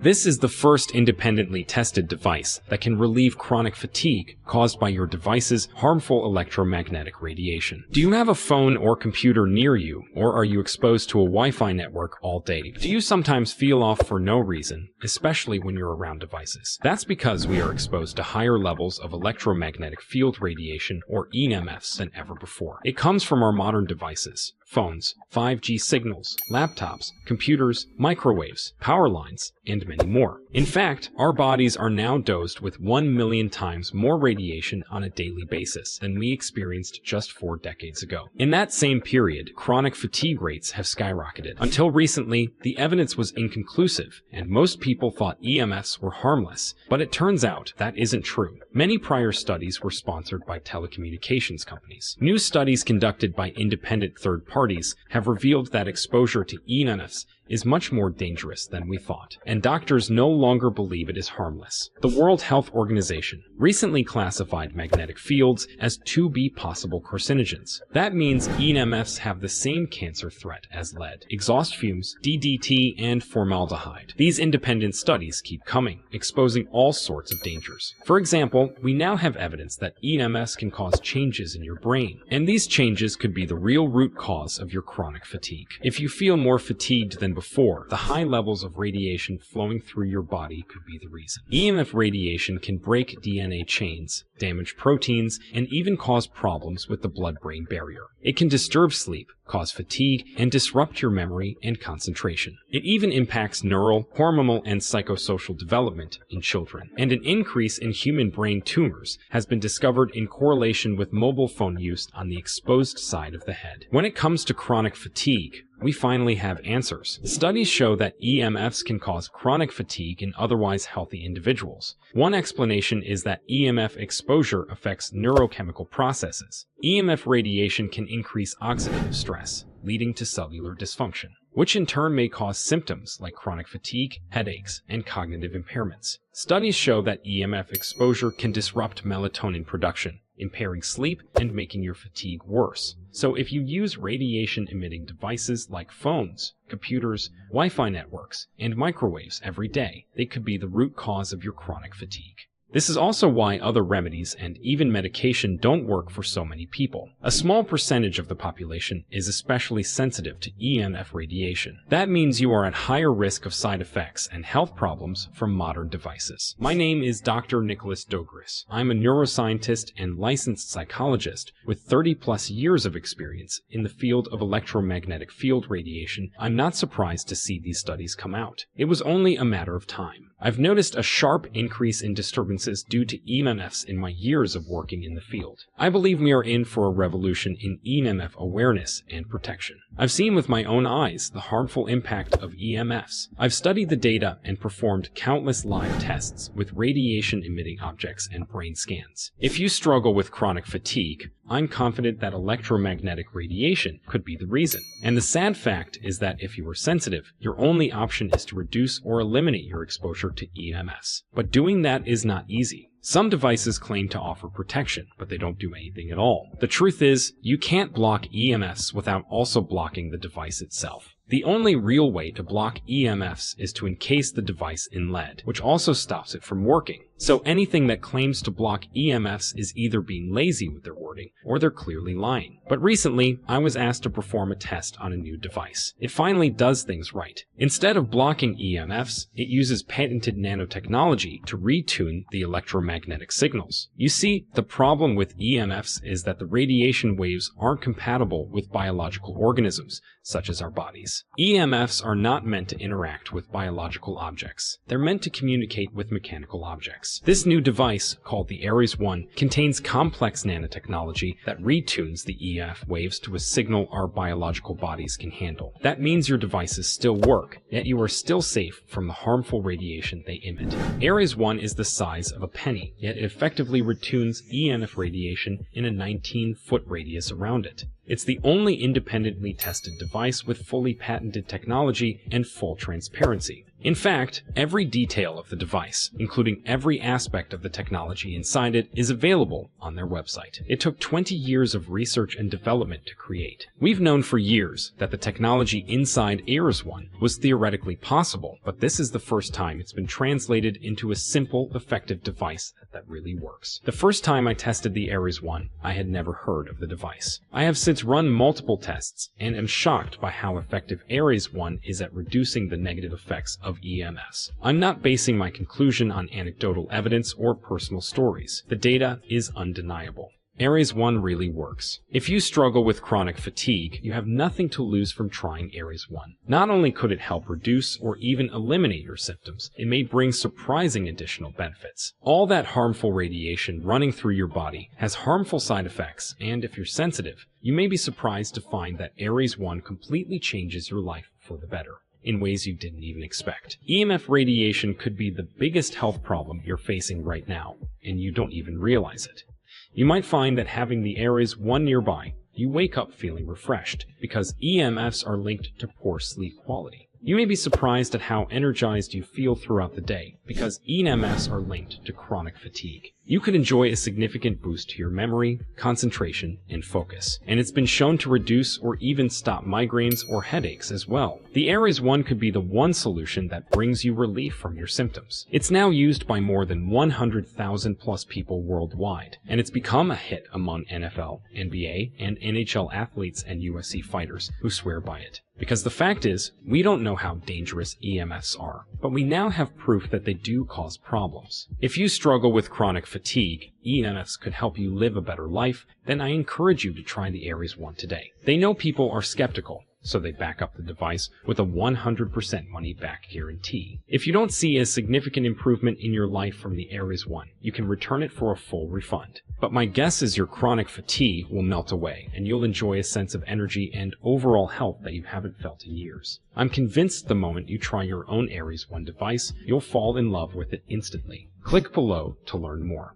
This is the first independently tested device that can relieve chronic fatigue caused by your device's harmful electromagnetic radiation. Do you have a phone or computer near you, or are you exposed to a Wi-Fi network all day? Do you sometimes feel off for no reason, especially when you're around devices? That's because we are exposed to higher levels of electromagnetic field radiation, or EMFs, than ever before. It comes from our modern devices. Phones, 5G signals, laptops, computers, microwaves, power lines, and many more. In fact, our bodies are now dosed with 1 million times more radiation on a daily basis than we experienced just 4 decades ago. In that same period, chronic fatigue rates have skyrocketed. Until recently, the evidence was inconclusive, and most people thought EMFs were harmless, but it turns out that isn't true. Many prior studies were sponsored by telecommunications companies. New studies conducted by independent third parties have revealed that exposure to EMFs is much more dangerous than we thought, and doctors no longer believe it is harmless. The World Health Organization recently classified magnetic fields as 2B possible carcinogens. That means EMFs have the same cancer threat as lead, exhaust fumes, DDT, and formaldehyde. These independent studies keep coming, exposing all sorts of dangers. For example, we now have evidence that EMFs can cause changes in your brain, and these changes could be the real root cause of your chronic fatigue. If you feel more fatigued than before, the high levels of radiation flowing through your body could be the reason. EMF radiation can break DNA chains, damage proteins, and even cause problems with the blood-brain barrier. It can disturb sleep, cause fatigue, and disrupt your memory and concentration. It even impacts neural, hormonal, and psychosocial development in children. And an increase in human brain tumors has been discovered in correlation with mobile phone use on the exposed side of the head. When it comes to chronic fatigue, we finally have answers. Studies show that EMFs can cause chronic fatigue in otherwise healthy individuals. One explanation is that EMF exposure affects neurochemical processes. EMF radiation can increase oxidative stress, leading to cellular dysfunction, which in turn may cause symptoms like chronic fatigue, headaches, and cognitive impairments. Studies show that EMF exposure can disrupt melatonin production, impairing sleep and making your fatigue worse. So if you use radiation-emitting devices like phones, computers, Wi-Fi networks, and microwaves every day, they could be the root cause of your chronic fatigue. This is also why other remedies and even medication don't work for so many people. A small percentage of the population is especially sensitive to EMF radiation. That means you are at higher risk of side effects and health problems from modern devices. My name is Dr. Nicholas Dogris. I'm a neuroscientist and licensed psychologist with 30+ years of experience in the field of electromagnetic field radiation. I'm not surprised to see these studies come out. It was only a matter of time. I've noticed a sharp increase in disturbances due to EMFs in my years of working in the field. I believe we are in for a revolution in EMF awareness and protection. I've seen with my own eyes the harmful impact of EMFs. I've studied the data and performed countless live tests with radiation-emitting objects and brain scans. If you struggle with chronic fatigue, I'm confident that electromagnetic radiation could be the reason. And the sad fact is that if you are sensitive, your only option is to reduce or eliminate your exposure to EMFs. But doing that is not easy. Some devices claim to offer protection, but they don't do anything at all. The truth is, you can't block EMFs without also blocking the device itself. The only real way to block EMFs is to encase the device in lead, which also stops it from working. So anything that claims to block EMFs is either being lazy with their wording, or they're clearly lying. But recently, I was asked to perform a test on a new device. It finally does things right. Instead of blocking EMFs, it uses patented nanotechnology to retune the electromagnetic signals. You see, the problem with EMFs is that the radiation waves aren't compatible with biological organisms, such as our bodies. EMFs are not meant to interact with biological objects. They're meant to communicate with mechanical objects. This new device, called the Ares 1, contains complex nanotechnology that retunes the EMF waves to a signal our biological bodies can handle. That means your devices still work, yet you are still safe from the harmful radiation they emit. Ares 1 is the size of a penny, yet it effectively retunes EMF radiation in a 19-foot radius around it. It's the only independently tested device with fully patented technology and full transparency. In fact, every detail of the device, including every aspect of the technology inside it, is available on their website. It took 20 years of research and development to create. We've known for years that the technology inside Ares One was theoretically possible, but this is the first time it's been translated into a simple, effective device that really works. The first time I tested the Ares One, I had never heard of the device. I have since run multiple tests and am shocked by how effective Ares One is at reducing the negative effects of EMS. I'm not basing my conclusion on anecdotal evidence or personal stories. The data is undeniable. Ares One really works. If you struggle with chronic fatigue, you have nothing to lose from trying Ares One. Not only could it help reduce or even eliminate your symptoms, it may bring surprising additional benefits. All that harmful radiation running through your body has harmful side effects, and if you're sensitive, you may be surprised to find that Ares One completely changes your life for the better, in ways you didn't even expect. EMF radiation could be the biggest health problem you're facing right now, and you don't even realize it. You might find that having the Ares One nearby, you wake up feeling refreshed, because EMFs are linked to poor sleep quality. You may be surprised at how energized you feel throughout the day, because EMFs are linked to chronic fatigue. You could enjoy a significant boost to your memory, concentration, and focus, and it's been shown to reduce or even stop migraines or headaches as well. The Ares One could be the one solution that brings you relief from your symptoms. It's now used by more than 100,000 plus people worldwide, and it's become a hit among NFL, NBA, and NHL athletes and UFC fighters who swear by it. Because the fact is, we don't know how dangerous EMFs are, but we now have proof that they do cause problems. If you struggle with chronic fatigue, EMFs could help you live a better life, then I encourage you to try the Ares One today. They know people are skeptical, so they back up the device with a 100% money-back guarantee. If you don't see a significant improvement in your life from the Ares One, you can return it for a full refund. But my guess is your chronic fatigue will melt away, and you'll enjoy a sense of energy and overall health that you haven't felt in years. I'm convinced the moment you try your own Ares One device, you'll fall in love with it instantly. Click below to learn more.